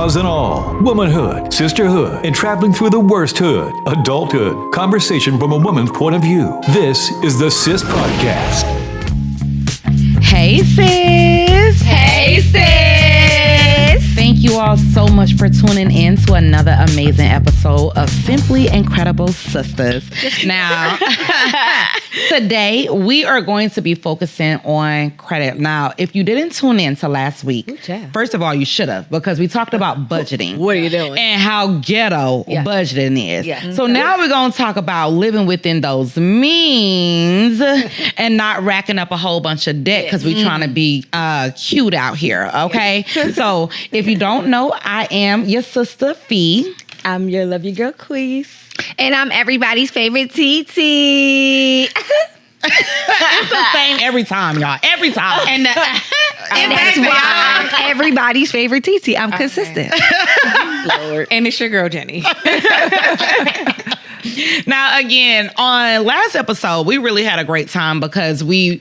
flaws and all. Womanhood, sisterhood, and traveling through the worst hood. Adulthood. Conversation from a woman's point of view. This is the S.I.S Podcast. Hey, sis. Hey, sis. Thank you all so much for tuning in to another amazing episode of Simply Incredible Sisters. Now, today we are going to be focusing on credit. Now, if you didn't tune in to last week, first of all, you should have, because we talked about budgeting. What are you doing? And how ghetto budgeting is. Yeah. So now we're going to talk about living within those means and not racking up a whole bunch of debt because we're trying to be cute out here, okay? So if you don't know, I am your sister, Fee. I'm your love you girl, Queez. And I'm everybody's favorite TT. It's the same every time, y'all. Every time. And that's why I'm everybody's favorite TT. I'm consistent. Lord. And it's your girl, Jenny. Now, again, on last episode, we really had a great time because we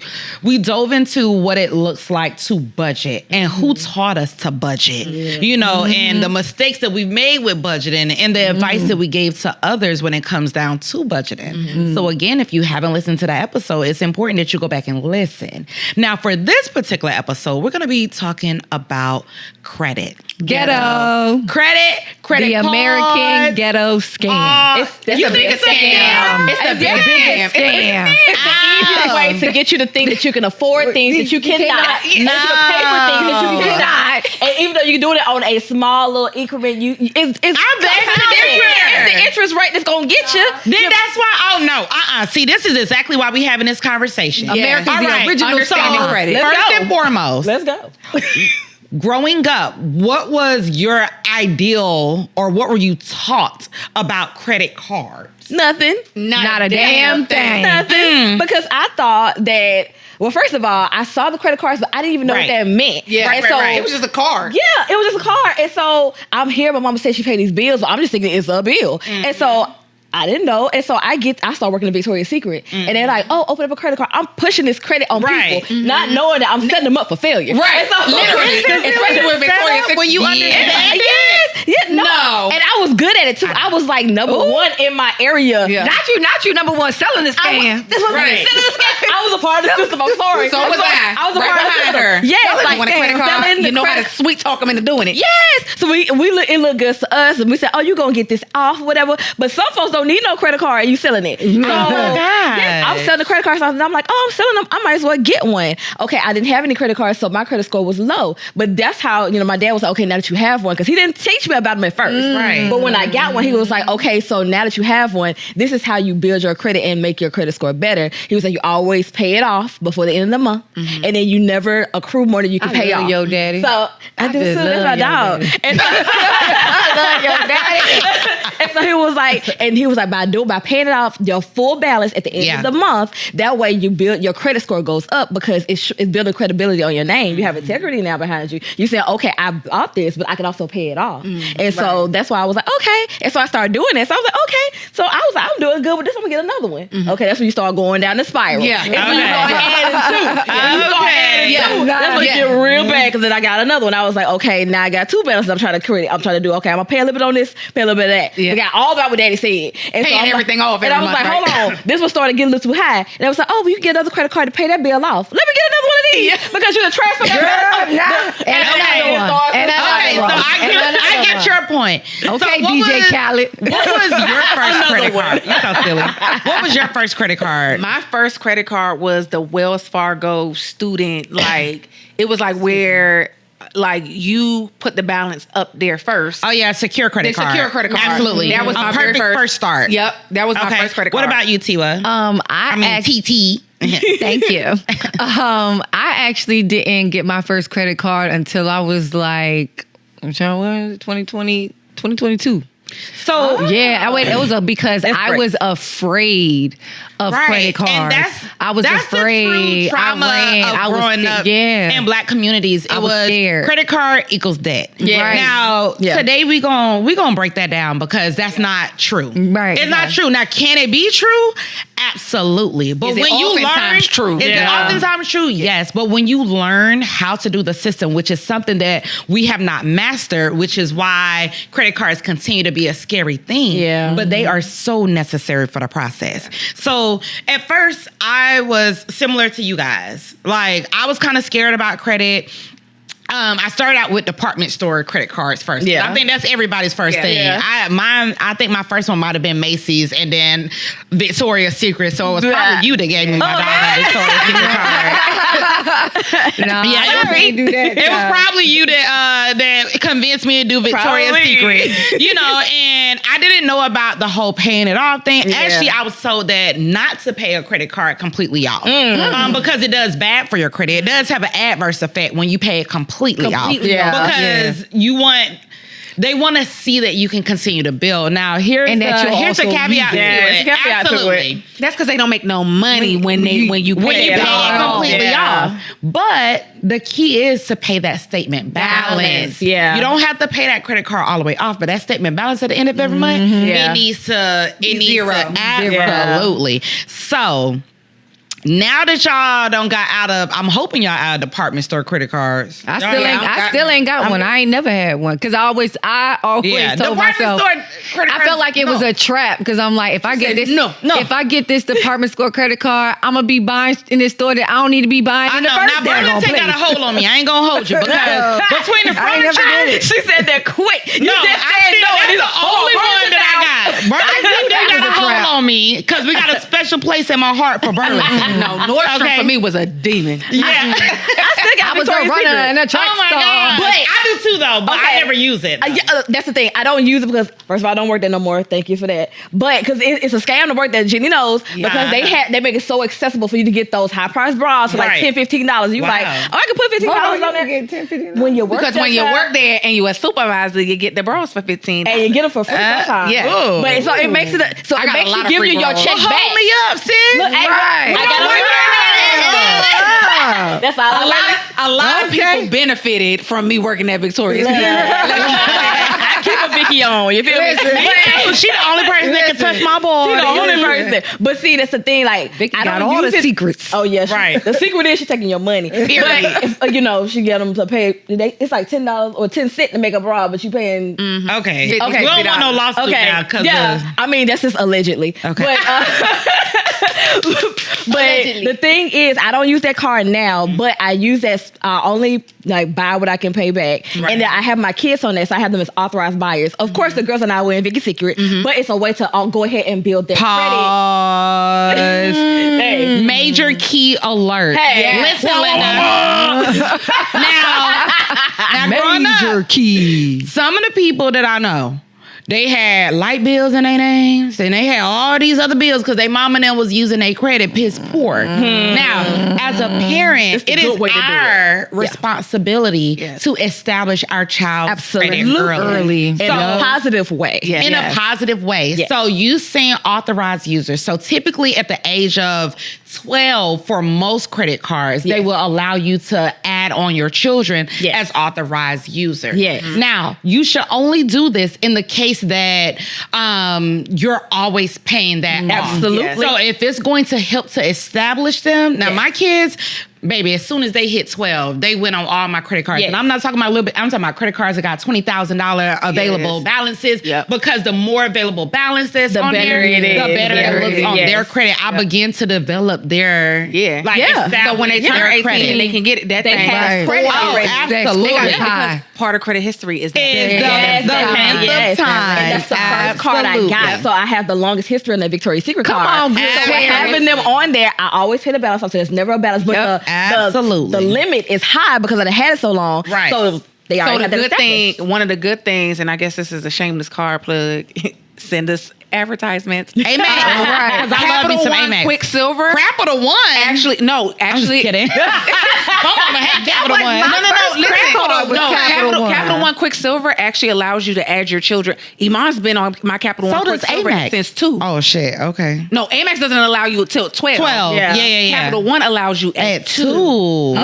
dove into what it looks like to budget and who taught us to budget, you know, and the mistakes that we've made with budgeting and the advice that we gave to others when it comes down to budgeting. So again, if you haven't listened to that episode, it's important that you go back and listen. Now, for this particular episode, we're going to be talking about credit. Ghetto. Credit The cards. American ghetto scam. That's a big scam. It's the biggest scam. It's the easiest way to get you to think that you can afford things that you cannot. And you can pay for things that you cannot. And even though you're doing it on a small little increment, it's the interest rate that's gonna get you. Then that's why. Oh no. See, this is exactly why we're having this conversation. America's All the right. original Understanding song. credit. First and foremost, Let's go. growing up, what was your ideal or what were you taught about credit cards? Nothing. Not a damn thing. Nothing. Because I thought that. Well, first of all, I saw the credit cards, but I didn't even know what that meant. Yeah, And right. It was just a card. Yeah, it was just a card. And so I'm here. My mama said she paid these bills, but I'm just thinking it's a bill. And so I didn't know. And so I start working at Victoria's Secret. And they're like, oh, open up a credit card. I'm pushing this credit on people, not knowing that I'm setting them up for failure. Right. And so, Literally. Especially with Victoria's Secret. When you understand it? Yes. Yeah, no. And I was good at it too. I was like number one in my area. Yeah. Not you number one selling this scam. This was Right. I was a part of the system. I'm sorry. So was I. I was a Right part of the behind system. her. Yes, Like, when a credit card, selling the you know how credit- to sweet talk them into doing it. Yes. So it looked good to us, and we said, "Oh, you gonna get this off, whatever." But some folks don't need no credit card, and you selling it. So, yes, I'm selling the credit cards, and I'm like, "Oh, I'm selling them. I might as well get one." Okay, I didn't have any credit cards, so my credit score was low. But that's how my dad was like, "Okay, now that you have one," because he didn't teach me about them at first. Right. But when I got one, he was like, "Okay, so now that you have one, this is how you build your credit and make your credit score better." He was like, "You always pay it off before the end of the month, and then you never accrue more than you can pay off." Yo, daddy. So I do too. just That's my love dog. your And and so he was like, by paying it off your full balance at the end of the month, that way you build your credit score goes up because it's building credibility on your name. You have integrity now behind you. You say, okay, I bought this, but I can also pay it off. And so that's why I was like, okay. And so I started doing it. So I was like, okay. So I was like, I'm doing good with this. I'm gonna get another one. Okay, that's when you start going down the spiral. Yeah. And when you start adding two. Yeah. That's when you get real bad because then I got another one. I was like, okay, now I got two balances I'm trying to create. I'm trying to do, okay, I'm gonna pay a little bit on this, pay a little bit of that. Yeah. I got all about what daddy said. And Paying I'm everything off And every I was month, like, right? hold on. This one started getting a little too high. And I was like, oh, well, you can get another credit card to pay that bill off. Let me get another one of these because you done transferred that. Okay, so I get your point. Okay, So DJ Khaled. What was your first credit card? You're so silly. What was your first credit card? My first credit card was the Wells Fargo student. Like, it was like where you put the balance up there first. Oh yeah, secure credit The card. secure credit card. Absolutely. That was a my perfect very first start. Yep, that was my Okay. first credit card. What about you, Tiwa? TT. Thank you. I actually didn't get my first credit card until I was like, I'm trying to 2022. So Yeah, it was because I great. was afraid of credit cards. And I was that's afraid. The true trauma of growing up in Black communities. It was scared. credit card equals debt. Yeah. Right. Now Yeah. today we gonna break that down because that's not true. Right. It's not true. Now can it be true? Absolutely. But Is it when you learn, oftentimes true? Is it oftentimes true? Yes. But when you learn how to do the system, which is something that we have not mastered, which is why credit cards continue to be a scary thing. Yeah. But they are so necessary for the process. So at first, I was similar to you guys. Like, I was kind of scared about credit. I started out with department store credit cards first. Yeah. I think that's everybody's first thing. Yeah. I think my first one might have been Macy's and then Victoria's Secret. So it was probably you that gave me my Victoria's Secret card. No, Yeah, I didn't do that. It was probably you that convinced me to do Victoria's Probably. Secret. You know, and I didn't know about the whole paying it off thing. Yeah. Actually, I was told that not to pay a credit card completely off because it does bad for your credit. It does have an adverse effect when you pay it completely off. Yeah. Because they want to see that you can continue to build. Now, here's And that you'll here's a also caveat to use it. it. There's a caveat to Absolutely. That's because they don't make no money when you When you pay it completely Yeah. off. But the key is to pay that statement balance. Yeah. You don't have to pay that credit card all the way off, but that statement balance at the end of every month, Yeah. it needs to Zero. absolutely. So now that y'all don't got out of, I'm hoping y'all out of department store credit cards. I still ain't got one. I ain't never had one because I always told department myself. store credit I cards. felt like it was a trap because I'm like, if I get this, no. if I get this department store credit card, I'm gonna be buying in this store that I don't need to be buying I in the know. first Now, Burlington got a hold on me. I ain't gonna hold you because between the I ain't never furniture, did it. She said that quick. You no, just I said said no. that's and the it's only one that I got. Burlington, they that got was a a hold trap. on me because we got a special place in my heart for Burlington. No, Nordstrom Okay. for me was a demon. Yeah. I still got I was a Victoria's runner Secret. in a track Oh my store. God. But- I do too though, but I Okay. never use it. That's the thing. I don't use it because, first of all, I don't work there no more. Thank you for that. But because it's a scam to work there, Jenny knows, because they make it so accessible for you to get those high price bras for like Right. $10, $15. You Wow. like, oh, I can put $15 on that. When you work Because that when you job, work there and you a supervisor, you get the bros for 15. and you get them for free sometimes. yeah. Ooh. But so it makes it so I it got a makes lot you of give free you your bras. check Well, back. hold me up, sis. Look, hey, Right. I gotta work That's all I like. A lot of people benefited from me working at Victoria's. Keep a Vicky on. You feel me? She the only person that can touch my boy. She the only person. But see, that's the thing. Like, Vicky I got don't all use the it. secrets. Oh yeah, Right. The secret is she taking your money. But if, she get them to pay. It's like $10 or 10 cents to make a bra, but you paying. Okay. Okay. We don't want no lawsuit Okay, now because I mean that's just allegedly. Okay. But the thing is, I don't use that card now, but I use that only like buy what I can pay back, Right. and then I have my kids on that, so I have them as authorized buyers. Of course, the girls and I were in Vicky's Secret, but it's a way to go ahead and build their Pause. Hey. Major key alert. Hey. Listen, Linda. now growing up, key. some of the people that I know, they had light bills in their names, and they had all these other bills because their mom and them was using their credit piss poor. Now, as a parent, the it good is way to do it. our responsibility to establish our child's credit early. in a positive way. In a positive way. Yes. So you saying authorized users. So typically at the age of 12 for most credit cards, they will allow you to add on your children as authorized users. Yes. Now, you should only do this in the case that you're always paying that off. Absolutely. So if it's going to help to establish them. Now, my kids, baby, as soon as they hit 12, they went on all my credit cards. Yes. And I'm not talking about a little bit. I'm talking about credit cards that got $20,000 available balances. Yep. Because the more available balance that's The on better there, it is. the better Better it it looks is. on Yes. their credit. I begin to develop their So when they turn their 18, they can get it. That They thing. have Right. credit Oh, already. absolutely. Because part of credit history is that. Is the Yes. length of time. And that's the first card I got. So I have the longest history on the Victoria's Secret card. on, good So with parents. having them on there, I always pay the balance off. So there's never a balance. But absolutely. the limit is high because I had it so long. Right. So they So already the had that good established. thing, one of the good things, and I guess this is a shameless card plug. Send us advertisements. Amex. Right. Because I love me some One Amex. Quicksilver. Capital One. Actually, I'm just kidding. My mama had Capital One. No. card was Capital One. Capital One Quicksilver actually allows you to add your children. Iman's been on my Capital So One does Quicksilver Amex. since 2. Oh shit. Okay. No, Amex doesn't allow you till 12. 12. Yeah. Yeah. Capital One allows you At 2.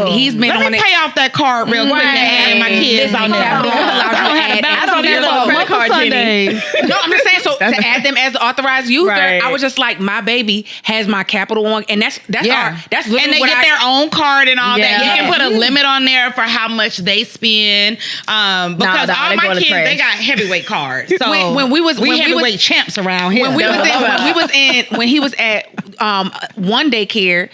He's been Let on me it. pay off that card real quick and add my kids on there. Capital One allows you to add I don't your have a credit card, Jenny. No, I'm just saying. So to add them as the authorized user, Right. I was just like, my baby has my Capital One, and that's And literally they what get their own card and all that. Yeah. You can put a limit on there for how much they spend. Because all they my going to kids, trash. they got heavyweight cards. So When we was heavyweight champs around here. when he was at one daycare.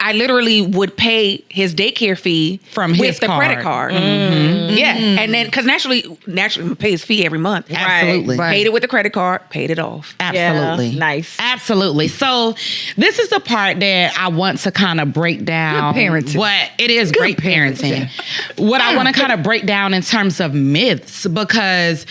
I literally would pay his daycare fee From with his the card. credit card. Yeah, and then because naturally, we pay his fee every month. Absolutely. Right. Paid it with the credit card, paid it off. Absolutely. Yeah, nice. Absolutely. So this is the part that I want to kind of break down. Good parenting. What it is great parenting. What I want to kind of break down in terms of myths because,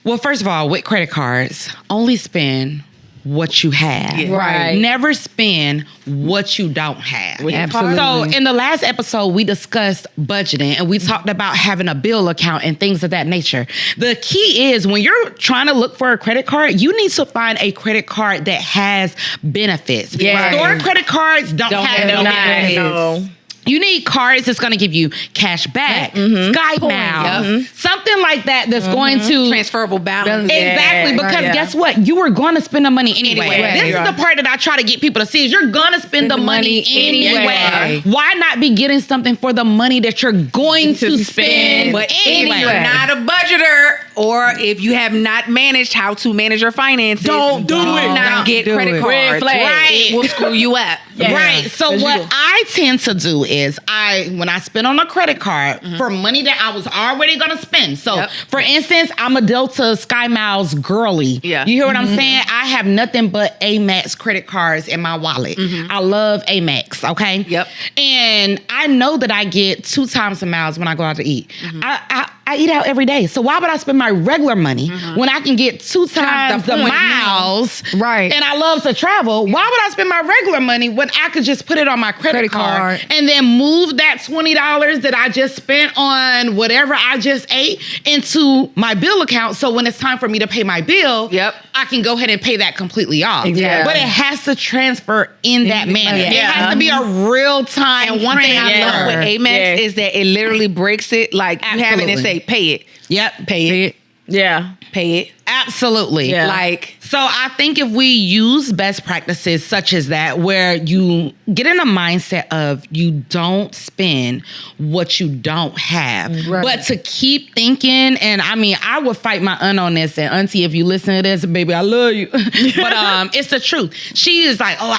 well, first of all, with credit cards, only spend what you have. Yeah. Right. Never spend what you don't have. Absolutely. So in the last episode, we discussed budgeting and we talked about having a bill account and things of that nature. The key is when you're trying to look for a credit card, you need to find a credit card that has benefits. Yeah. Store credit cards don't have no benefits. No. You need cards that's going to give you cash back, Sky Miles, something like that that's going to Transferable balance. Exactly, Yeah, because right, yeah. guess what? You are going to spend the money anyway. Anyway. This is the part that I try to get people to see is you're going to spend the money anyway. Why not be getting something for the money that you're going to spend But anyway? if you're not a budgeter, or if you have not managed how to manage your finances, Don't do it. Not Don't get do credit it. cards. Red flag. Right. It will screw you up. Right. So what I tend to do is when I spend on a credit card for money that I was already gonna spend. So for instance, I'm a Delta Sky Miles girly. Yeah. You hear what I'm saying? I have nothing but Amex credit cards in my wallet. I love Amex, okay? Yep. And I know that I get 2 times the miles when I go out to eat. I eat out every day. So why would I spend my regular money when I can get 2 times the point. miles? Right. And I love to travel. Why would I spend my regular money when I could just put it on my credit card and then move that $20 that I just spent on whatever I just ate into my bill account? So when it's time for me to pay my bill, I can go ahead and pay that completely off. Exactly. But it has to transfer in that manner. Yeah. It has to be a real time. And one thing I love with Amex Yeah. is that it literally breaks it. Like you have it and say, pay it. Yep. Pay it. Yeah. Pay it. Absolutely. Yeah. Like, So I think if we use best practices such as that, where you get in a mindset of you don't spend what you don't have, but to keep thinking, and I mean, I would fight my aunt on this, and auntie, if you listen to this, baby, I love you. But it's the truth. She is like, oh,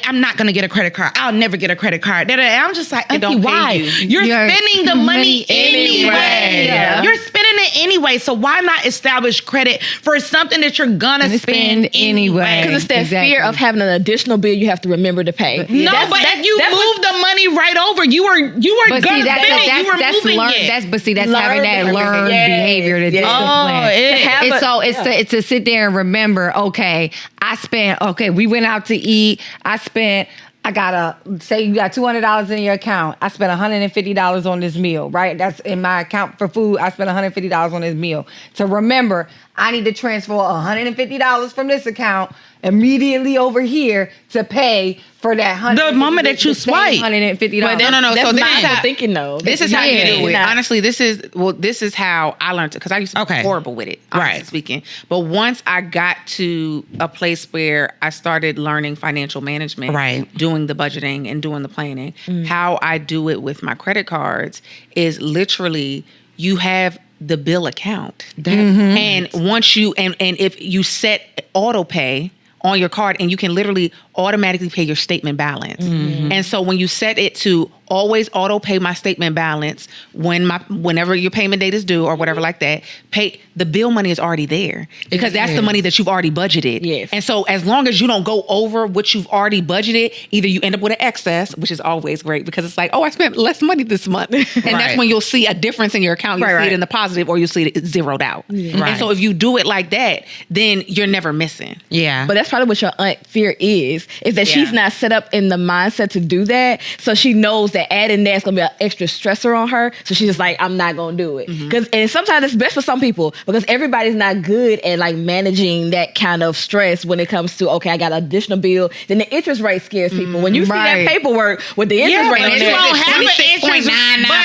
I'm not going to get a credit card. I'll never get a credit card. And I'm just like, auntie, don't pay why? you. You're spending the money anyway. Yeah. You're spending it anyway. So why not establish credit for something that you're going to spend anyway? Because it's that fear of having an additional bill you have to remember to pay. No, but if you move the money right over, you are But gonna see, spend it. You were moving it. That's having that learned behavior, the discipline. It's to sit there and remember, okay, we went out to eat. I got say you got $200 in your account. I spent $150 on this meal, right? That's in my account for food. I spent $150 on this meal. To remember, I need to transfer $150 from this account immediately over here to pay for that $150. The moment that you swipe. $150. But no. That's So mindful thinking, though. This is how you do it. Yeah. Honestly, this is how I learned it because I used to be horrible with it, honestly speaking. But once I got to a place where I started learning financial management, doing the budgeting and doing the planning, how I do it with my credit cards is literally you have the bill account. And once you and if you set auto pay on your card, and you can literally automatically pay your statement balance. And so when you set it to always auto pay my statement balance whenever your payment date is due or whatever like that. The bill money is already there because that's the money that you've already budgeted. Yes. And so as long as you don't go over what you've already budgeted, either you end up with an excess, which is always great because it's like, oh, I spent less money this month. And that's when you'll see a difference in your account. You'll see it in the positive or you'll see it zeroed out. Yeah. And so if you do it like that, then you're never missing. Yeah. But that's probably what your aunt fear is that she's not set up in the mindset to do that. So she knows that adding that's going to be an extra stressor on her. So she's just like, I'm not going to do it. And sometimes it's best for some people because everybody's not good at like managing that kind of stress when it comes to, okay, I got an additional bill. Then the interest rate scares people. When you see that paperwork with the interest rate, you won't have an interest rate.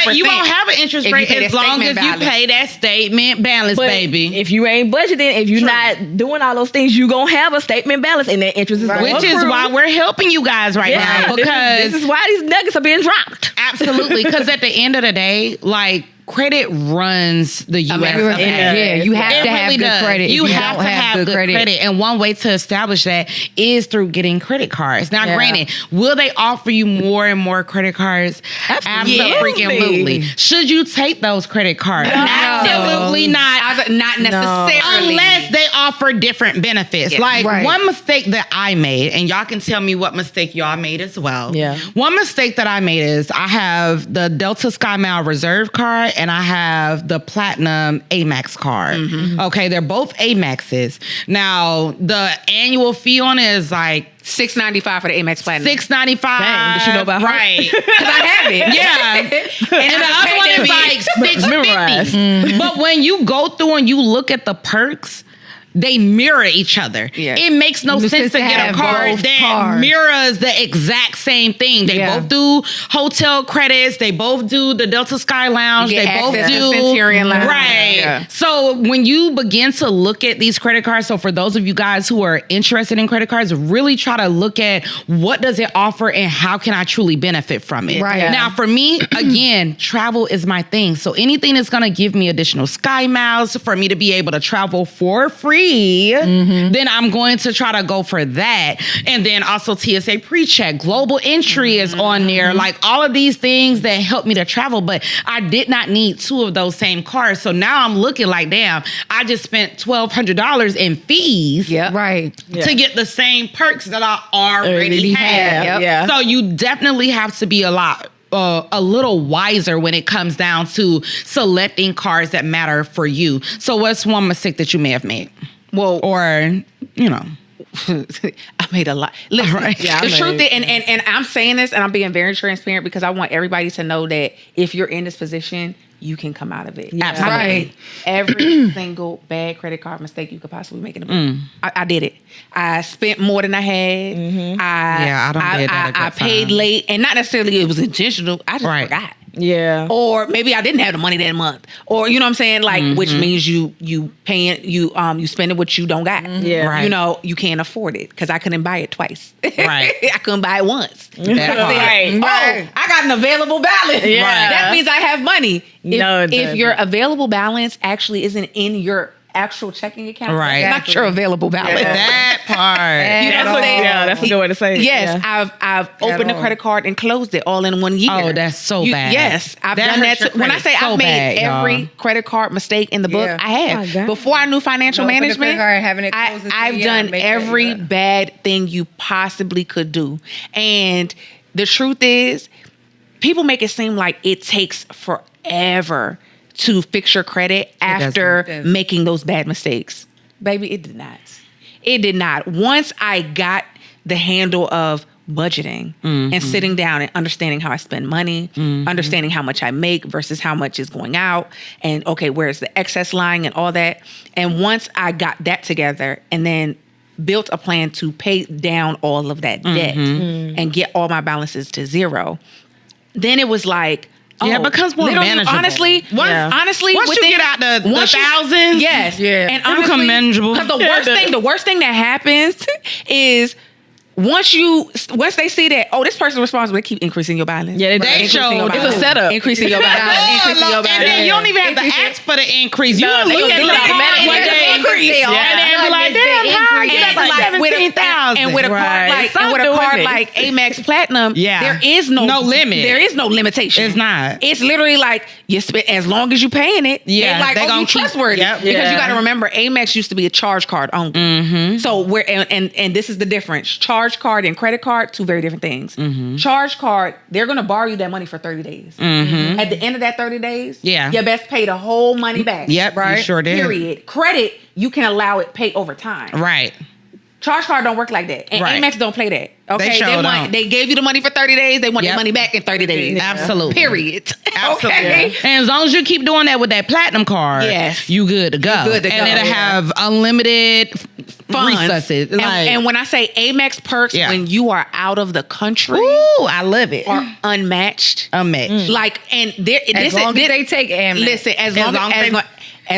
But you won't have an interest rate as long as you pay that statement balance, baby. If you ain't budgeting, if you're not doing all those things, you going to have a statement balance and that interest is going to Which is why we're helping you guys right now. Because this is why these nuggets are being dropped. Absolutely. Because at the end of the day, like, credit runs the U.S. Yeah, you have to have good credit. You have to have good credit. And one way to establish that is through getting credit cards. Now, granted, will they offer you more and more credit cards? Absolutely. Should you take those credit cards? No. Absolutely not. Not necessarily. Unless they offer different benefits. One mistake that I made, and y'all can tell me what mistake y'all made as well. Yeah. One mistake that I made is I have the Delta SkyMile Reserve card and I have the Platinum Amex card. Okay, they're both Amexes. Now, the annual fee on it is like $695 for the Amex Platinum. $695. Dang, did you know about her? Right. Because I have it. Yeah. and the other one is like $650. But when you go through and you look at the perks, they mirror each other. Yeah. It makes no sense to get a card that mirrors the exact same thing. They both do hotel credits. They both do the Delta Sky Lounge. They both do Centurion Lounge. Right. Yeah. So when you begin to look at these credit cards, so for those of you guys who are interested in credit cards, really try to look at what does it offer and how can I truly benefit from it. Right. Now, for me, again, travel is my thing. So anything that's going to give me additional Sky Miles for me to be able to travel for free, then I'm going to try to go for that. And then also TSA PreCheck, Global Entry is on there. Like all of these things that help me to travel, but I did not need two of those same cards. So now I'm looking like, damn, I just spent $1,200 in fees to get the same perks that I already have. So you definitely have to be a little wiser when it comes down to selecting cards that matter for you. So what's one mistake that you may have made? Well, or, I made a lot. Listen, the truth is, and I'm saying this and I'm being very transparent because I want everybody to know that if you're in this position, you can come out of it. Yeah. Absolutely. Every single bad credit card mistake you could possibly make in a month. I did it. I spent more than I had. I paid late, and not necessarily it was intentional. I just forgot. Yeah. Or maybe I didn't have the money that month. Or you know what I'm saying? Like which means you spending what you don't got. Yeah. Right. You can't afford it because I couldn't buy it twice. Right. I couldn't buy it once. Right. Oh, I got an available balance. Yeah. Right. That means I have money. If your available balance actually isn't in your actual checking account, right? That's not your available balance. Yeah. That part. You know what I'm saying? Yeah, that's a good way to say it. Yes, I've opened a credit card and closed it all in 1 year. Oh, that's so bad. Yes, I've done that. When I say I've made every credit card mistake in the book, I have. Before I knew financial management, I've done every bad thing you possibly could do. And the truth is, people make it seem like it takes forever to fix your credit after making those bad mistakes. Baby, it did not. It did not. Once I got the handle of budgeting and sitting down and understanding how I spend money, understanding how much I make versus how much is going out, and okay, where's the excess lying and all that. And once I got that together and then built a plan to pay down all of that debt and get all my balances to zero, then it was like, it becomes more manageable. Honestly, once you get out the thousands, yes, and honestly, manageable. Because the worst thing that happens is once they see that, oh, this person's responsible, they keep increasing your balance. Yeah, they show it's a setup. Increasing your balance. Increasing your balance. And then you don't even have to ask for the increase. You No, look at the increase, and then be like, damn, how you got like 17,000. And with a card like Amex Platinum, there is no limit. There is no limitation. It's not. It's literally like you spend as long as you paying it. Yeah, they're like, they oh, gonna you trustworthy. Yep. Because you got to remember, Amex used to be a charge card only. Mm-hmm. So and this is the difference. Charge card and credit card, two very different things. Mm-hmm. Charge card, they're gonna borrow you that money for 30 days. Mm-hmm. At the end of that 30 days, you best pay the whole money back. Yep, right. You sure did. Period. Credit, you can allow it pay over time. Right. Charge card don't work like that. And Amex don't play that. Okay. They gave you the money for 30 days. They want their money back in 30 days. Absolutely. Period. Absolutely. Okay. And as long as you keep doing that with that platinum card, you good to go. And it'll have unlimited funds. Resources. And when I say Amex perks, when you are out of the country, I love it. Are unmatched. Like, and as long as they take Amex. Listen, as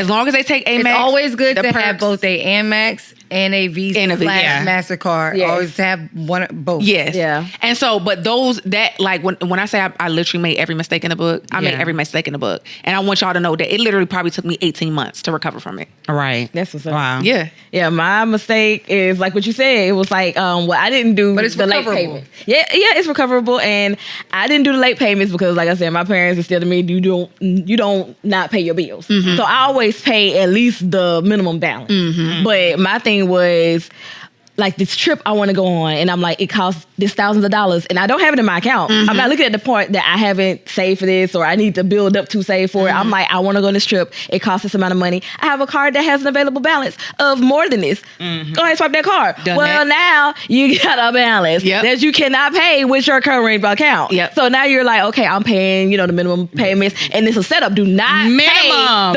long as they take Amex, it's always good to have both a Amex and a Visa MasterCard. Yes. Always have both. Yes. Yeah. And so, but those that like when I say I literally made every mistake in the book, I made every mistake in the book, and I want y'all to know that it literally probably took me 18 months to recover from it. Right. That's what's up. Wow. Yeah. Yeah. My mistake is like what you said. It was like what I didn't do, but it's the late payment. Yeah, it's recoverable, and I didn't do the late payments because, like I said, my parents instilled in me you don't not pay your bills. Mm-hmm. So I always pay at least the minimum balance. Mm-hmm. But my thing was, like, this trip I want to go on, and I'm like, it costs this thousands of dollars, and I don't have it in my account. Mm-hmm. I'm not looking at the point that I haven't saved for this, or I need to build up to save for it. I'm like, I want to go on this trip. It costs this amount of money. I have a card that has an available balance of more than this. Go ahead and swipe that card. Now you got a balance that you cannot pay with your current account. Yep. So now you're like, okay, I'm paying, the minimum payments, and it's a setup. Do not pay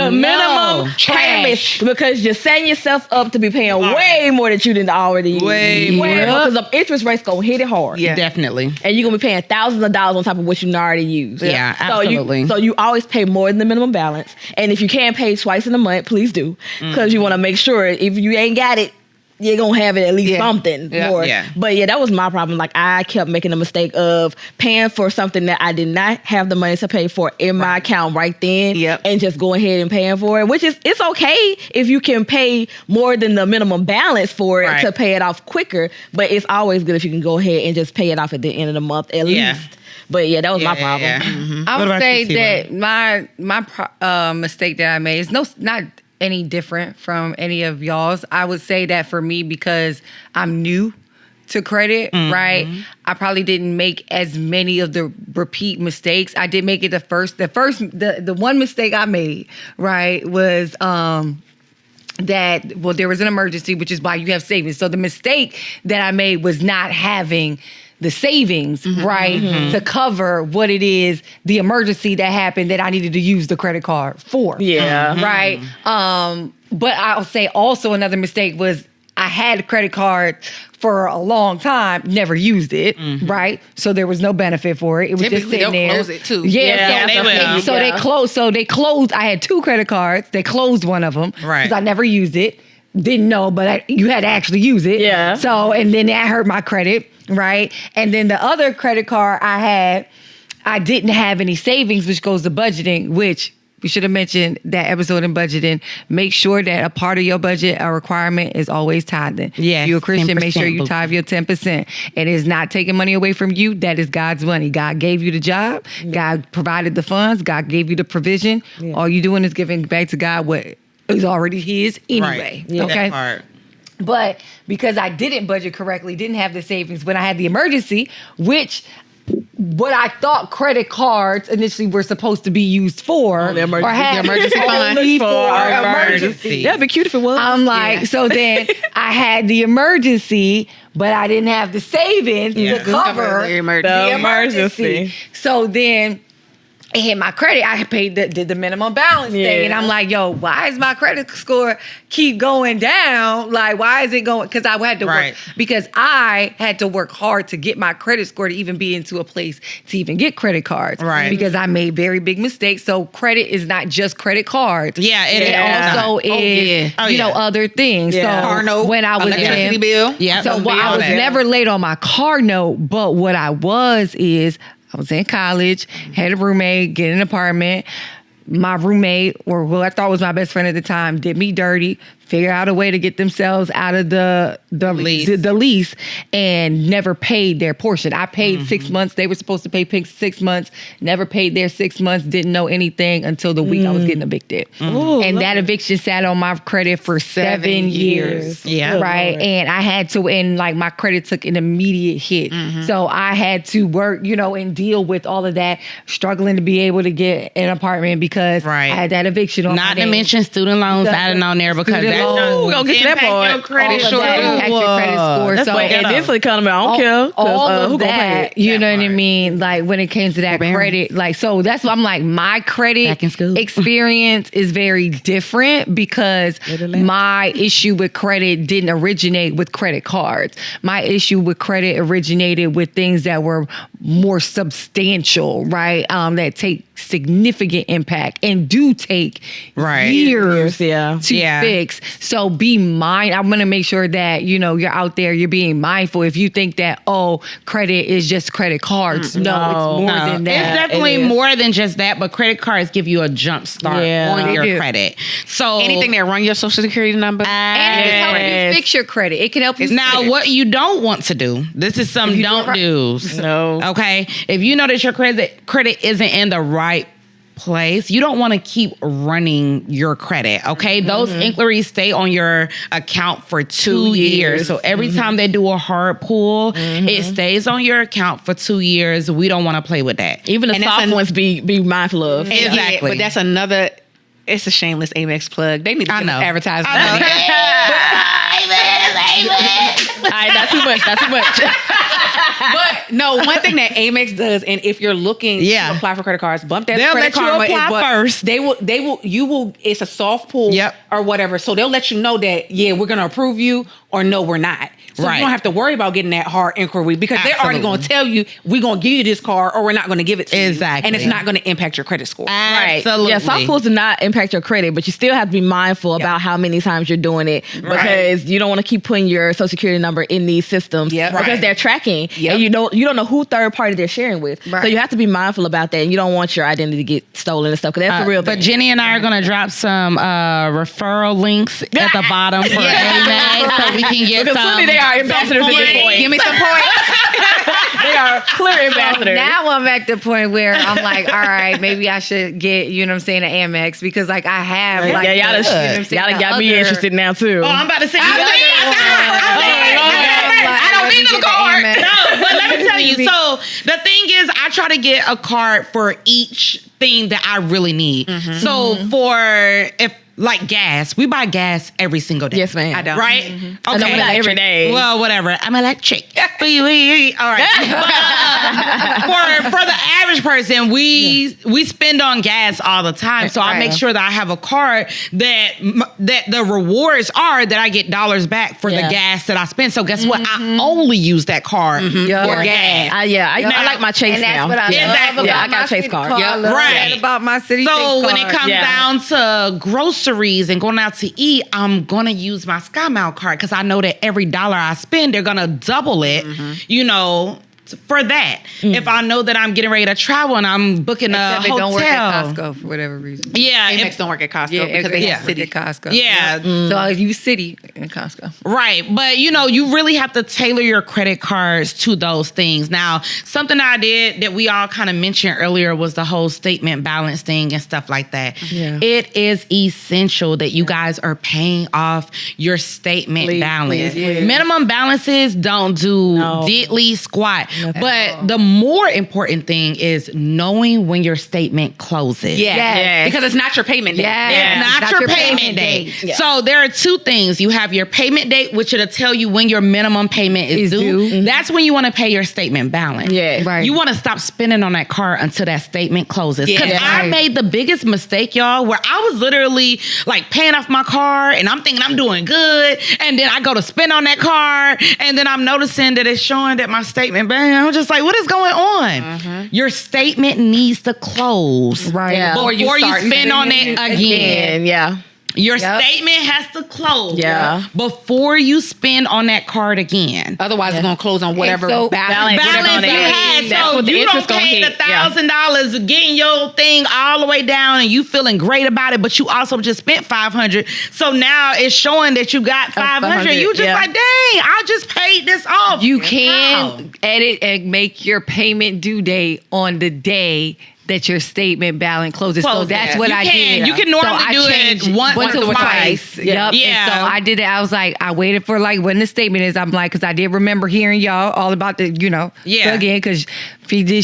the minimum payments because you're setting yourself up to be paying way more than you didn't already. Way more. Because the interest rate's gonna hit it hard. Yeah, definitely. And you're gonna be paying thousands of dollars on top of what you already used. Yeah, absolutely. So you always pay more than the minimum balance. And if you can't pay twice in a month, please do. Because you want to make sure if you ain't got it, you're gonna have it at least something more. Yeah. But that was my problem. Like, I kept making the mistake of paying for something that I did not have the money to pay for in my account right then, and just go ahead and paying for it. Which is, it's okay if you can pay more than the minimum balance for it to pay it off quicker. But it's always good if you can go ahead and just pay it off at the end of the month at least. But that was my problem. Yeah. Mm-hmm. I would say that my mistake that I made is not any different from any of y'all's. I would say that for me, because I'm new to credit, right? I probably didn't make as many of the repeat mistakes. I did make it the one mistake I made, right, was that there was an emergency, which is why you have savings. So the mistake that I made was not having the savings, right, to cover what it is, the emergency that happened that I needed to use the credit card for. Yeah. Right. But I'll say also another mistake was I had a credit card for a long time, never used it, right? So there was no benefit for it. It was just sitting there. Close it too. Yeah, they will. So they closed. So they closed. I had 2 credit cards. They closed one of them because I never used it. Didn't know, but you had to actually use it. Yeah. So, and then that hurt my credit, right? And then the other credit card I had, I didn't have any savings, which goes to budgeting, which we should have mentioned that episode in budgeting. Make sure that a part of your budget, a requirement, is always tithing. Yes, if you're a Christian, make sure you tithe your 10%. It is not taking money away from you. That is God's money. God gave you the job. God provided the funds. God gave you the provision. All you're doing is giving back to God what is already his anyway. Right. Okay. That part. But because I didn't budget correctly, didn't have the savings when I had the emergency, which what I thought credit cards initially were supposed to be used for, the emergency fund for emergency. That'd be cute if it was. I'm like, so then I had the emergency, but I didn't have the savings to cover the emergency. So then it hit my credit. I did the minimum balance thing, and I'm like, yo, why is my credit score keep going down? Like, why is it going? Because I had to work. Because I had to work hard to get my credit score to even be into a place to even get credit cards. Right. Because I made very big mistakes. So credit is not just credit cards. Yeah, it also is other things. Yeah. So car note, when I was electricity bill. Yeah. So I was never late on my car note, but what I was in college, had a roommate, get an apartment. My roommate, or who I thought was my best friend at the time, did me dirty, figure out a way to get themselves out of the lease and never paid their portion. I paid 6 months. They were supposed to pay 6 months, never paid their 6 months, didn't know anything until the week I was getting evicted. Ooh, and that eviction sat on my credit for 7 years. Yeah. Right. And I had to, and like my credit took an immediate hit. So I had to work, and deal with all of that, struggling to be able to get an apartment because I had that eviction on my name. Not to mention student loans added on there because we're gonna get to that part. Your credit score. Impact your credit score. That's why this economy, I don't care. All of who that, you know what I mean? Like when it came to that credit, like so that's why I'm like my credit experience is very different because my issue with credit didn't originate with credit cards. My issue with credit originated with things that were more substantial, right? That take significant impact and do take years to fix. So be mindful. I'm going to make sure that, you're out there, you're being mindful. If you think that, credit is just credit cards. No, it's more than that. It's definitely more than just that, but credit cards give you a jump start on your credit. So anything that run your social security number. And it can help you fix your credit. It can help you Now, what you don't want to do, this is some don't do's. No. Okay? If you know that your credit isn't in the right place, you don't want to keep running your credit, okay? Those inquiries stay on your account for 2 years. So every time they do a hard pull, it stays on your account for 2 years. We don't want to play with that. Even the soft ones be mindful of. Exactly. Yeah, but that's another, it's a shameless Amex plug. They need to give us advertising. Amex. All right, not too much. But no, one thing that Amex does, and if you're looking to apply for credit cards, bump that they'll credit let karma you apply first. You will. It's a soft pull or whatever. So they'll let you know that we're gonna approve you or no, we're not. So you don't have to worry about getting that hard inquiry because they're already going to tell you we're going to give you this car or we're not going to give it to you. Exactly. And it's not going to impact your credit score. Absolutely. Yeah, soft pulls do not impact your credit, but you still have to be mindful about how many times you're doing it because you don't want to keep putting your social security number in these systems because they're tracking and you don't know who third party they're sharing with. So you have to be mindful about that and you don't want your identity to get stolen and stuff because that's the real thing. But Jenny and I are going to drop some referral links at the bottom for Amex so we can get some. They are ambassadors at this point. Give me some points. They are clear ambassadors. Now I'm at the point where I'm like, all right, maybe I should get, an Amex because like I have like y'all got me interested now too. Oh, I'm about to say I don't need no card. No, but let me tell you. So the thing is, I try to get a card for each thing that I really need. So like gas, we buy gas every single day. Yes, ma'am. I don't. Right? Okay. Not every day. Well, whatever. I'm electric. All right. For the average person, we spend on gas all the time. So I make sure that I have a card that the rewards are that I get dollars back for the gas that I spend. So guess what? I only use that card for gas. I like my Chase now. What I love about I got a Chase card. Right. About my city. So when it comes down to groceries and going out to eat, I'm gonna use my SkyMile card because I know that every dollar I spend, they're gonna double it. For that. If I know that I'm getting ready to travel and I'm booking a hotel. Don't work at Costco for whatever reason. Yeah. Amex don't work at Costco because they have City at Costco. Yeah. So I use City in Costco. Right. But, you really have to tailor your credit cards to those things. Now, something I did that we all kind of mentioned earlier was the whole statement balance thing and stuff like that. Yeah. It is essential that you guys are paying off your statement balance. Minimum balances don't do diddly squat. But the more important thing is knowing when your statement closes. Yes. Because it's not your payment date. It's not your payment date. Yeah. So there are two things. You have your payment date, which it'll tell you when your minimum payment is due. Mm-hmm. That's when you want to pay your statement balance. Yeah. Right. You want to stop spending on that card until that statement closes. Because I made the biggest mistake, y'all, where I was literally like paying off my card and I'm thinking I'm doing good. And then I go to spend on that card. And then I'm noticing that it's showing that my statement, I'm just like, what is going on? Mm-hmm. Your statement needs to close. Right. Before you spend on it again. Yeah. Your statement has to close before you spend on that card again. Otherwise, it's going to close on whatever balance you had. So you don't pay the $1,000 getting your thing all the way down and you feeling great about it, but you also just spent $500. So now it's showing that you got $500. You just like, dang, I just paid this off. You can edit and make your payment due date on the day that your statement balance closes. So that's what I did. You can normally do it once or twice. Yep. Yeah. And so I did it. I was like, I waited for like when the statement is. I'm like, because I did remember hearing y'all all about the, again, because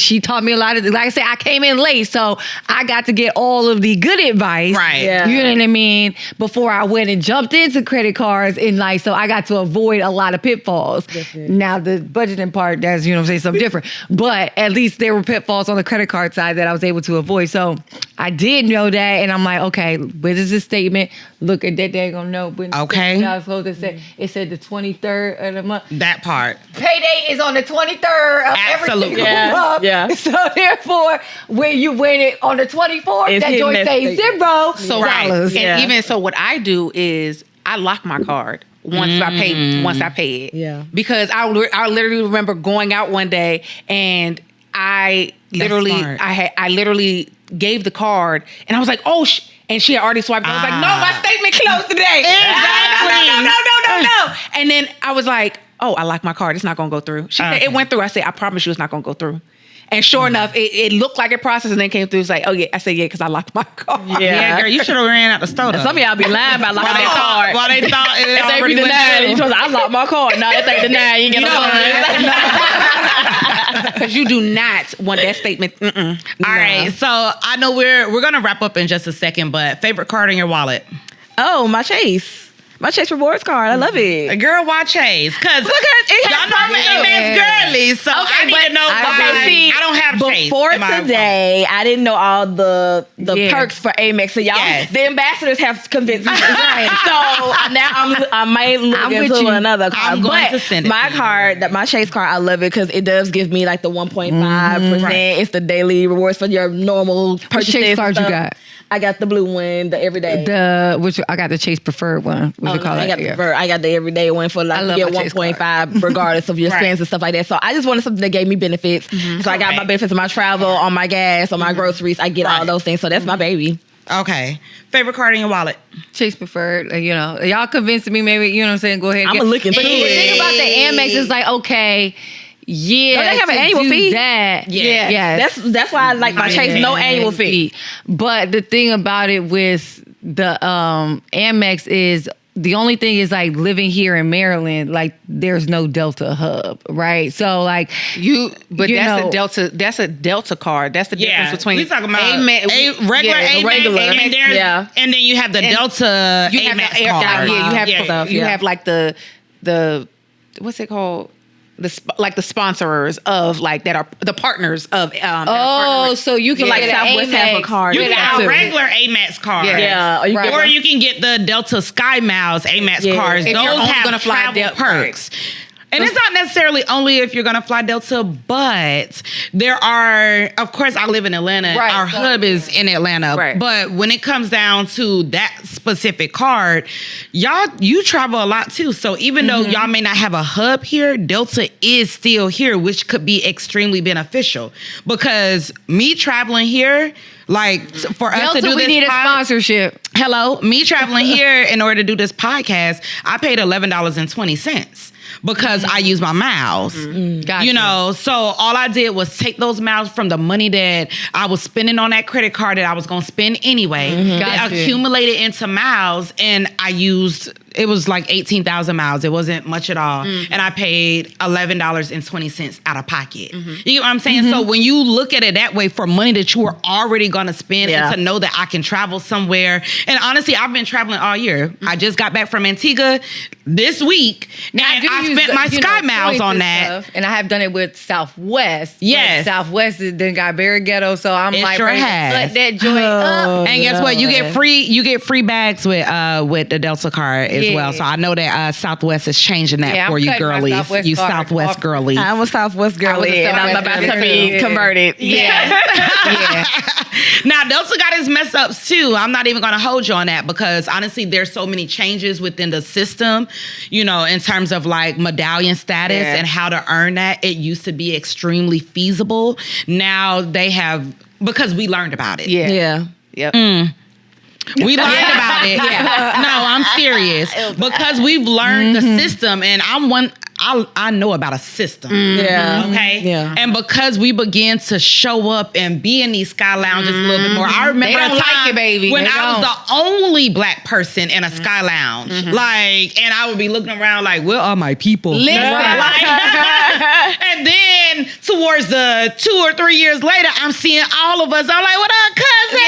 she taught me a lot of, like I said, I came in late, so I got to get all of the good advice. Right. Yeah. You know what I mean? Before I went and jumped into credit cards in life, so I got to avoid a lot of pitfalls. Now the budgeting part, that's, something different. But at least there were pitfalls on the credit card side that I was able to avoid. So I did know that, and I'm like, okay, what is this statement? Look at that, they're gonna know. Okay. I was supposed to say, it said the 23rd of the month. That part. Payday is on the 23rd of every single month. Yeah. So therefore, when you win it on the 24th, that joint says $0. So and even so, what I do is I lock my card once I pay it. Yeah. Because I literally remember going out one day and I literally gave the card and I was like, oh, and she had already swiped. I was like, no, my statement closed today. Exactly. No. And then I was like, oh, I locked my card. It's not going to go through. She said it went through. I said, I promise you it's not going to go through. And sure enough, it looked like it processed and then came through. It's like, oh yeah. I said, yeah, because I locked my card. Yeah, girl, you should have ran out the store. Some of y'all be lying about locking that card. Why they thought it already went through. I locked my card. No, they think the 9. You get because you do not want that statement. All right, so I know we're gonna wrap up in just a second, but favorite card in your wallet? Oh, my Chase. My Chase Rewards card. I love it. Girl, why Chase? Because y'all know I'm an Amex girly, so I need to know why I don't have Chase. Before today, I didn't know all the perks for Amex. So y'all, the ambassadors have convinced me. So now I might look into another card. I'm going to send it. My card, my Chase card, I love it because it does give me like the 1.5%. It's the daily rewards for your normal purchases. Which Chase card you got? I got the blue one, the everyday. I got the Chase Preferred one. I got the everyday one for like you get 1.5 regardless of your spends and stuff like that. So I just wanted something that gave me benefits. So I got my benefits on my travel, on my gas, on my groceries. I get all those things. So that's my baby. Okay. Favorite card in your wallet? Chase Preferred. Y'all convinced me. Maybe you know what I'm saying. Go ahead. I'm gonna look into it. The thing about the Amex is like, okay. Yeah, don't they have an annual fee? That's why I like my Chase. No annual fee. But the thing about it with the Amex is the only thing is like living here in Maryland, like there's no Delta hub, right? So like that's a Delta card. That's the difference between we talking about regular Amex, and then you have the Delta Amex card. You have like the what's it called? The sponsors of like that are the partners of so you can like Southwest have a card. You can get a regular Amex card, or you can get the Delta Sky Miles Amex cards. If those have gonna fly travel perks. And it's not necessarily only if you're going to fly Delta, but there are, of course, I live in Atlanta. Right, our hub is in Atlanta. Right. But when it comes down to that specific card, you travel a lot too. So even though y'all may not have a hub here, Delta is still here, which could be extremely beneficial. Because me traveling here, like for us to do this, we need a sponsorship. Hello, me traveling here in order to do this podcast, I paid $11.20. Because I use my miles, Gotcha. So all I did was take those miles from the money that I was spending on that credit card that I was going to spend anyway, accumulate it into miles, and I used it was like 18,000 miles. It wasn't much at all. Mm-hmm. And I paid $11.20 out of pocket. Mm-hmm. You know what I'm saying? Mm-hmm. So when you look at it that way, for money that you were already going to spend and to know that I can travel somewhere. And honestly, I've been traveling all year. Mm-hmm. I just got back from Antigua this week. Now, and I spent my Sky Miles on that. Stuff, and I have done it with Southwest. Yes. Southwest then got very ghetto. So I'm it like, sure let that joint up. And guess what? You get free bags with the Delta card as well. So I know that Southwest is changing that for you girlies. You Southwest girlies. I'm a Southwest girlie and I'm about to be converted. Yeah. Yeah. Now Delta got its mess ups too. I'm not even going to hold you on that because honestly, there's so many changes within the system, you know, in terms of like medallion status and how to earn that. It used to be extremely feasible. Now they have, because we learned about it. Yeah. Yep. We learned about it. No, I'm serious. Because we've learned the system, and I know about a system. Yeah. Okay? Yeah. And because we began to show up and be in these Sky Lounges a little bit more. I remember a time like it, baby. when I was the only black person in a Sky Lounge. Like, and I would be looking around like, where are my people? Listen. And then towards the 2 or 3 years later, I'm seeing all of us. I'm like, what up, cousin?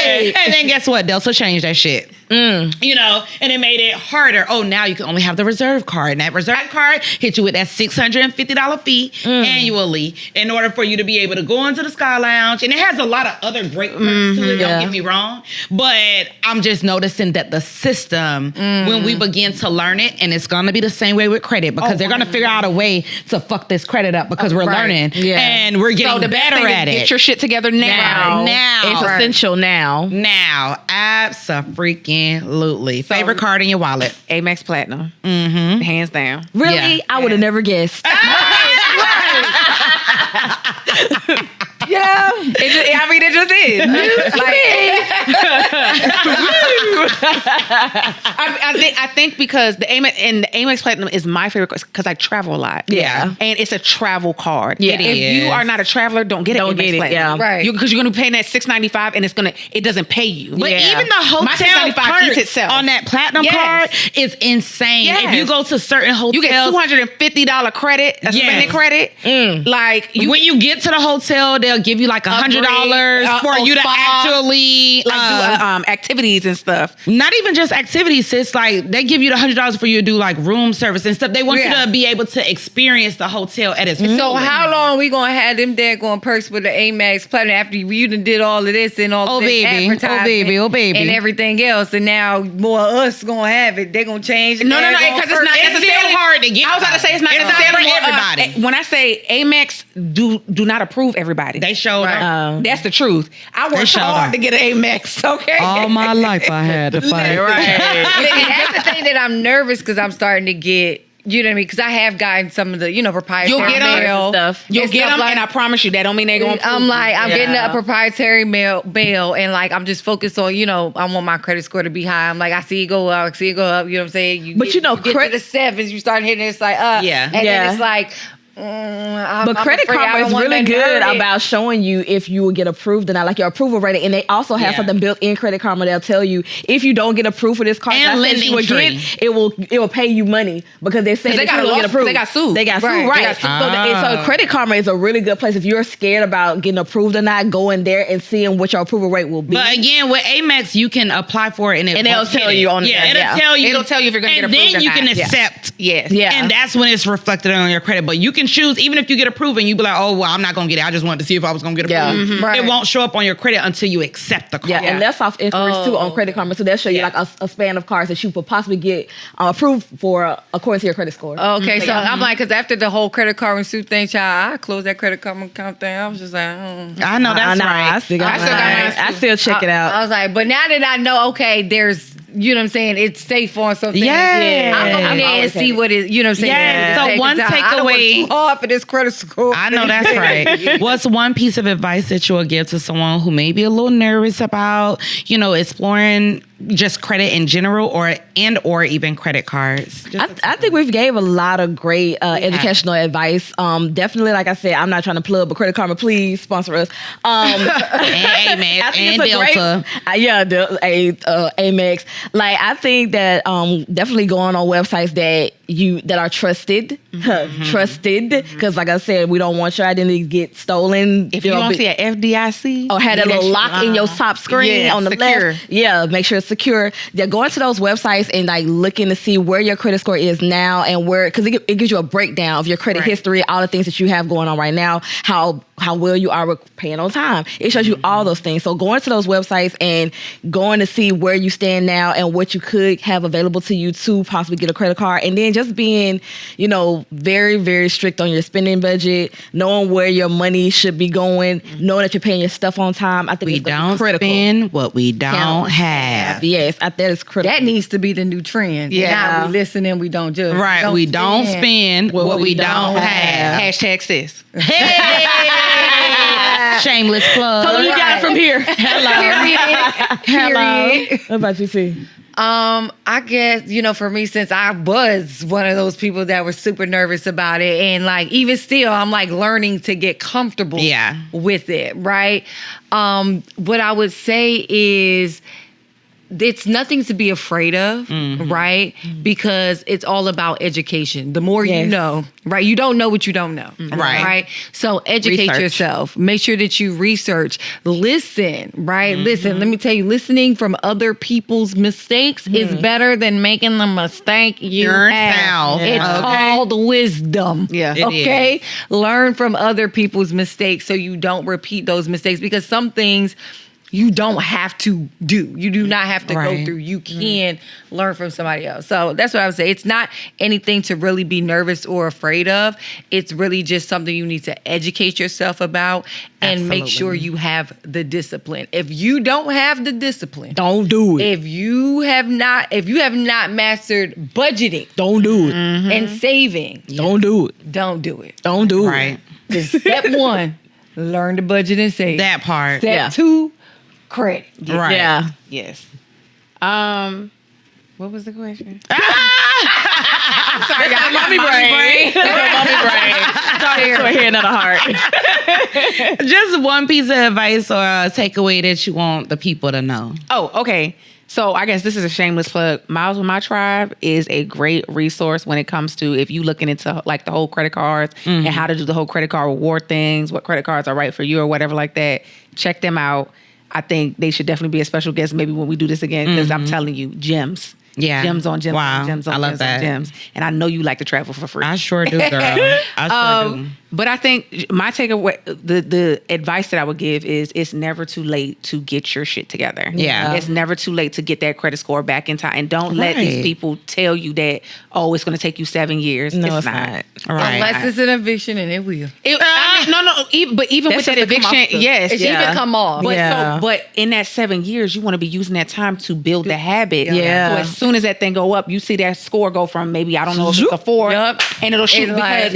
And then guess what? Delta changed that shit. You know, and it made it harder. Oh, now you can only have the reserve card. And that reserve card hit you with that $650 fee annually in order for you to be able to go into the Sky Lounge. And it has a lot of other great perks to it, don't get me wrong. But I'm just noticing that the system, when we begin to learn it, and it's going to be the same way with credit because they're going to figure out a way to fuck this credit up because we're learning. Yeah. And we're getting better at it. Get your shit together now. Now. It's essential now. Now. Abso-freaking-lutely. So, favorite card in your wallet? Amex Platinum. Hands down. Really? Yeah. I would have never guessed. Yeah. It just is. I think because the Amex Platinum is my favorite because I travel a lot. Yeah. And it's a travel card. Yeah. If you are not a traveler, don't get it. Don't get it. Platinum. Yeah. Right. Because you're going to be paying that $6.95 and it doesn't pay you. But even the hotel perks on that platinum card is insane. Yes. If you go to certain hotels, you get $250 credit, a spending credit. Like when you get to the hotel, they'll give you like $100 for you to actually do activities and stuff. Not even just activities. It's like they give you the $100 for you to do like room service and stuff. They want you to be able to experience the hotel at its fullest. So how long we gonna have them daggone perks with the Amex Platinum after you done did all of this and all this advertising and everything else, and now more of us gonna have it? They gonna change it. No, because it's not necessarily hard to get. I was about to say it's not necessarily for everybody. When I say Amex, do not approve everybody. They showed up. That's the truth. I worked hard to get an Amex. Okay, all my life I had to fight. That's the thing that I'm nervous because I'm starting to get. You know what I mean? Because I have gotten some of the, proprietary mail stuff. You'll get them, and I promise you, that don't mean they're going to I'm getting a proprietary mail, and like, I'm just focused on, I want my credit score to be high. I'm like, I see it go up, you know what I'm saying? You get to the sevens, you start hitting it, it's like, and then it's like, but Credit Karma is really good about showing you if you will get approved or not, like your approval rating. And they also have something built in Credit Karma. They'll tell you if you don't get approved for this card, and lending it will pay you money because they said that you don't get approved. They got sued. Right. So Credit Karma is a really good place if you're scared about getting approved or not. Going there and seeing what your approval rate will be. But again, with Amex, you can apply for it and they'll tell you on there. It'll tell you if you're going to get approved. And then you can accept. Yes. Yeah. And that's when it's reflected on your credit. But you can choose, even if you get approved and you be like, oh, well, I'm not going to get it. I just wanted to see if I was going to get approved. It won't show up on your credit until you accept the card. Yeah, and that's off interest too on Credit Karma. So they'll show you like a span of cards that you could possibly get approved for according to your credit score. Okay, so I'm like, because after the whole Credit Karma suit thing, child, I closed that Credit Karma account thing. I was just like, I know that's right. I still check it out. I was like, but now that I know, okay, there's, you know what I'm saying, it's safe on something. Yeah. I'm going to there and see what is, you know what I'm saying? Yeah. So one takeaway. I don't want too hard for this credit score. I know that's right. What's one piece of advice that you would give to someone who may be a little nervous about, exploring just credit in general, or even credit cards? I think we've gave a lot of great educational advice. Definitely, like I said, I'm not trying to plug, but Credit Karma, please sponsor us. And Amex and Delta. Amex. Like, I think that definitely going on websites that are trusted, because like I said, we don't want your identity to get stolen. If you don't see an FDIC or had a little lock in your top screen on the secure. left, make sure it's secure. They're going to those websites and like looking to see where your credit score is now and where, because it gives you a breakdown of your credit history, all the things that you have going on right now, how well you are with paying on time. It shows you all those things. So going to those websites and going to see where you stand now and what you could have available to you to possibly get a credit card, and then just being, very, very strict on your spending budget, knowing where your money should be going, knowing that you're paying your stuff on time. I think we don't critical. Spend what we don't have. Yes, that is critical. That needs to be the new trend. Yeah, now we listen and we don't judge. Right, we don't spend what we don't have. Hashtag sis. Hey, shameless plug. So you got it from here. Hello. What about you, T? I guess, for me, since I was one of those people that were super nervous about it, and like even still, I'm like learning to get comfortable with it, right? What I would say is it's nothing to be afraid of, right? Because it's all about education. The more you know, right? You don't know what you don't know, right? So educate yourself. Make sure that you research. Listen, right? Listen, let me tell you, listening from other people's mistakes is better than making the mistake yourself. It's called wisdom. Yeah, okay? Learn from other people's mistakes so you don't repeat those mistakes, because some things you don't have to do. You do not have to go through. You can learn from somebody else. So that's what I would say. It's not anything to really be nervous or afraid of. It's really just something you need to educate yourself about and make sure you have the discipline. If you don't have the discipline, don't do it. If you have not mastered budgeting, don't do it. And saving, don't do it. Don't do it. Don't do it. Right. Step 1, learn to budget and save. That part. Step 2, credit. Right. Yeah. Yes. What was the question? I'm sorry, I got mommy brain. Sorry to a head, not a heart. Just one piece of advice or a takeaway that you want the people to know. Oh, okay. So I guess this is a shameless plug. Miles with My Tribe is a great resource when it comes to if you looking into like the whole credit cards and how to do the whole credit card reward things, what credit cards are right for you or whatever like that. Check them out. I think they should definitely be a special guest maybe when we do this again, because I'm telling you, gems. Yeah. Gems on gems wow. on gems on I love gems that. on gems. And I know you like to travel for free. I sure do, girl. I sure do. But I think my takeaway, the advice that I would give is it's never too late to get your shit together. Yeah. It's never too late to get that credit score back in time. And don't let these people tell you that, oh, it's going to take you 7 years. No, it's not. Right. Unless it's an eviction, and it will. But even with that eviction, yes. It should even come off. But in that 7 years, you want to be using that time to build the habit. Yeah. So as soon as that thing go up, you see that score go from maybe, I don't know if it's a 4, and it'll shoot because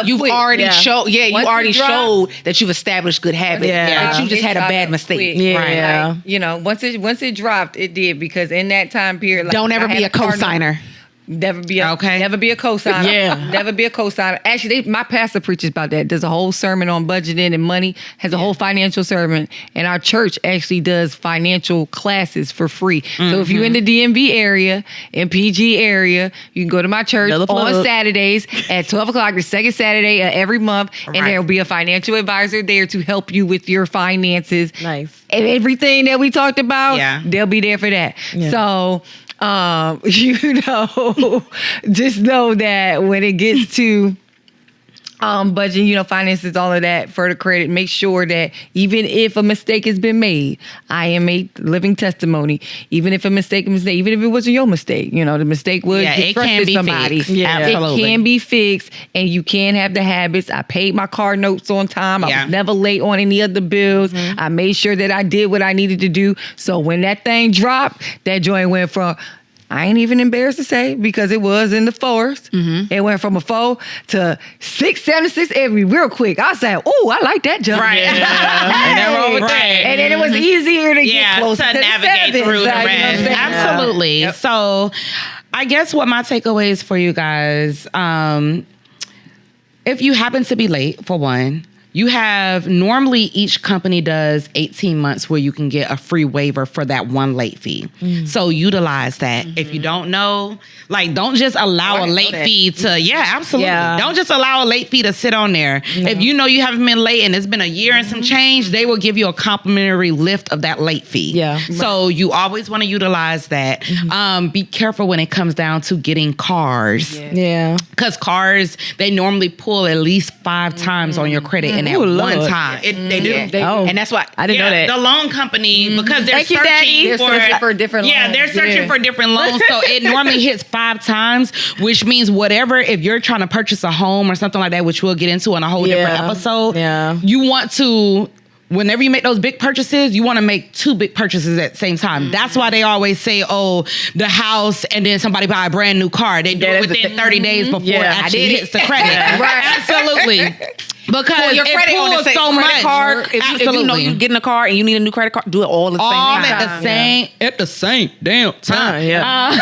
you've already showed that you've established good habits. Yeah. That you just had a bad mistake. Yeah. Like, once it dropped, it did, because in that time period, like, don't ever be a co-signer. Never be a cosigner. Never be a cosigner. Actually, my pastor preaches about that. Does a whole sermon on budgeting and money. Has a whole financial sermon. And our church actually does financial classes for free. So if you're in the DMV area, in PG area, you can go to my church on Saturdays at 12 o'clock, the second Saturday of every month, and there will be a financial advisor there to help you with your finances. Nice. And everything that we talked about, they'll be there for that. Yeah. So just know that when it gets to budgeting, finances, all of that, for the credit, make sure that even if a mistake has been made, I am a living testimony. Even if a mistake, even if it wasn't your mistake, the mistake was it can be somebody. Fixed. Yeah, absolutely. It can be fixed, and you can have the habits. I paid my car notes on time. I was never late on any of the bills. I made sure that I did what I needed to do. So when that thing dropped, that joint went from I ain't even embarrassed to say because it was in the 4s. Mm-hmm. It went from a 4 to 676 every real quick. I said, "Oh, I like that jump." Right. And then it was easier to get closer to navigate the 7s, through the rest. Absolutely. Yep. So, I guess what my takeaway is for you guys, if you happen to be late, for one, you have normally each company does 18 months where you can get a free waiver for that one late fee. So utilize that. If you don't know, like, don't just allow a late fee to, absolutely. Yeah. Don't just allow a late fee to sit on there. No. If you know you haven't been late and it's been a year and some change, they will give you a complimentary lift of that late fee. Yeah. So you always want to utilize that. Be careful when it comes down to getting cars. Yeah. Because cars, they normally pull at least 5 times on your credit in that one time. They do. And that's why I didn't know that. The loan company, because they're searching for different loans. Yeah, they're searching for different loans. So it normally hits 5 times, which means whatever, if you're trying to purchase a home or something like that, which we'll get into in a whole different episode, you want to, whenever you make those big purchases, you want to make 2 big purchases at the same time. That's why they always say, the house and then somebody buy a brand new car. They do it within 30 days before it actually hits the credit. Right. Absolutely. Because your credit pulls so much. Card, if you know you're getting a car and you need a new credit card, do it all at the same time. At the same damn time.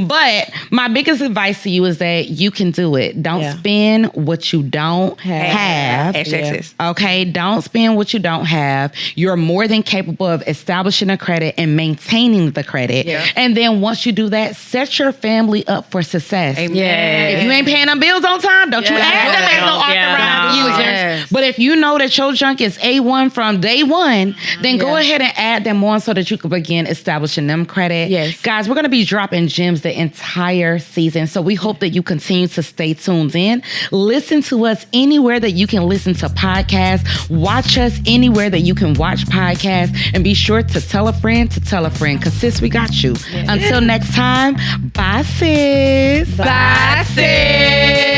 But my biggest advice to you is that you can do it. Don't spend what you don't have. Okay? Don't spend what you don't have. You're more than capable of establishing a credit and maintaining the credit. Yeah. And then once you do that, set your family up for success. Amen. If you ain't paying them bills on time, don't you add them as no authorized users. But if you know that your junk is A1 from day one, then go ahead and add them on so that you can begin establishing them credit. Yes. Guys, we're going to be dropping gems the entire season. So we hope that you continue to stay tuned in. Listen to us anywhere that you can listen to podcasts. Watch us anywhere that you can watch podcasts. And be sure to tell a friend to tell a friend. Because sis, we got you. Until next time, bye sis. Bye sis.